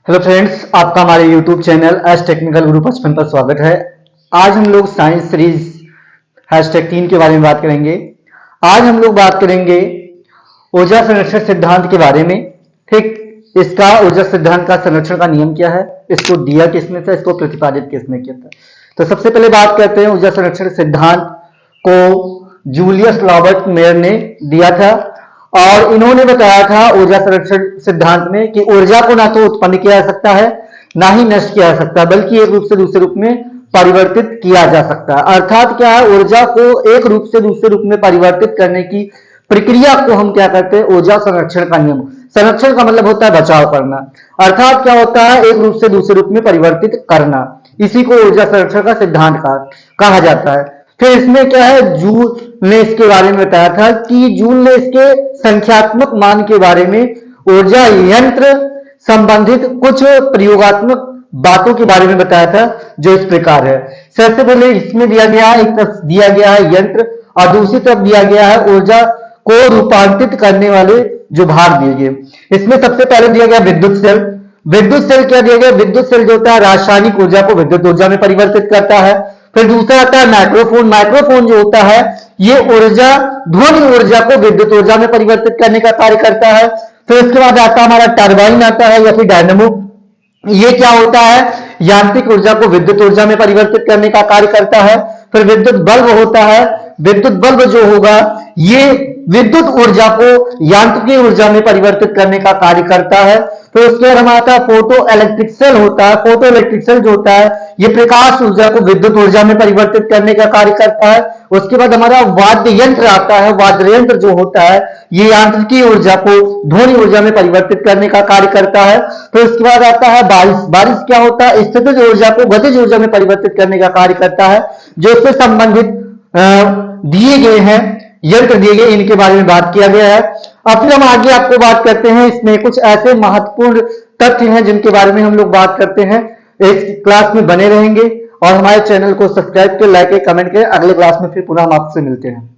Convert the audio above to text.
Hello friends, आपका हमारे YouTube channel S technical गुरु 55 पर स्वागत है। आज हम लोग साइंस सीरीज #3 के बारे में बात करेंगे। आज हम लोग बात करेंगे ऊर्जा संरक्षण सिद्धांत के बारे में। ठीक, इसका ऊर्जा सिद्धांत का संरक्षण का नियम क्या है, इसको दिया किसने था, इसको प्रतिपादित किसने किया था। तो सबसे पहले बात करते हैं ऊर्जा संरक्षण सिद्धांत को जूलियस रॉबर्ट मेयर ने दिया था और इन्होंने बताया था ऊर्जा संरक्षण सिद्धांत में कि ऊर्जा को ना तो उत्पन्न किया जा सकता है ना ही नष्ट किया जा सकता, बल्कि एक रूप से दूसरे रूप में परिवर्तित किया जा सकता है। अर्थात क्या है, ऊर्जा को एक रूप से दूसरे रूप में परिवर्तित करने की प्रक्रिया को हम क्या करते हैं, ऊर्जा संरक्षण का नियम। संरक्षण का मतलब होता है बचाव करना, अर्थात क्या होता है, एक रूप से दूसरे रूप में परिवर्तित करना। इसी को ऊर्जा संरक्षण का सिद्धांत कहा जाता है। फिर इसमें क्या है, जूल ने इसके बारे में बताया था कि जूल ने इसके संख्यात्मक मान के बारे में ऊर्जा यंत्र संबंधित कुछ प्रयोगात्मक बातों के बारे में बताया था, जो इस प्रकार है। सबसे पहले इसमें दिया गया है, एक तरफ दिया गया है यंत्र और दूसरी तरफ दिया गया है ऊर्जा को रूपांतरित करने वाले जो भाग दिए गए। इसमें सबसे पहले दिया गया विद्युत सेल। विद्युत सेल क्या दिया गया, विद्युत सेल जो होता है रासायनिक ऊर्जा को विद्युत ऊर्जा में परिवर्तित करता है। फिर दूसरा आता है माइक्रोफोन। माइक्रोफोन जो होता है ये ऊर्जा, ध्वनि ऊर्जा को विद्युत ऊर्जा में परिवर्तित करने का कार्य करता है। फिर उसके बाद आता है हमारा टरबाइन आता है या फिर डायनेमो। ये क्या होता है, यांत्रिक ऊर्जा को विद्युत ऊर्जा में परिवर्तित करने का कार्य करता है। फिर विद्युत बल्ब होता है। विद्युत बल्ब जो होगा ये विद्युत ऊर्जा को यांत्रिक ऊर्जा में परिवर्तित करने का कार्य करता है। फिर उसके बाद हमारा आता है फोटो इलेक्ट्रिक सेल होता है। फोटो इलेक्ट्रिक सेल जो होता है ये प्रकाश ऊर्जा को विद्युत ऊर्जा में परिवर्तित करने का कार्य करता है। उसके बाद हमारा वाद्य यंत्र आता है। वाद्य यंत्र जो होता है ये यांत्रिकी ऊर्जा को ध्वनि ऊर्जा में परिवर्तित करने का कार्य करता है। फिर उसके बाद आता है बारिश। बारिश क्या होता है, स्थितिज ऊर्जा को गतिज ऊर्जा में परिवर्तित करने का कार्य करता है। जो इससे संबंधित दिए गए हैं यंत्र दिए गए, इनके बारे में बात किया गया है। अब फिर हम आगे आपको बात करते हैं, इसमें कुछ ऐसे महत्वपूर्ण तथ्य हैं जिनके बारे में हम लोग बात करते हैं। इस क्लास में बने रहेंगे और हमारे चैनल को सब्सक्राइब करें, लाइक करें, कमेंट करें। अगले क्लास में फिर पुनः हम आपसे मिलते हैं।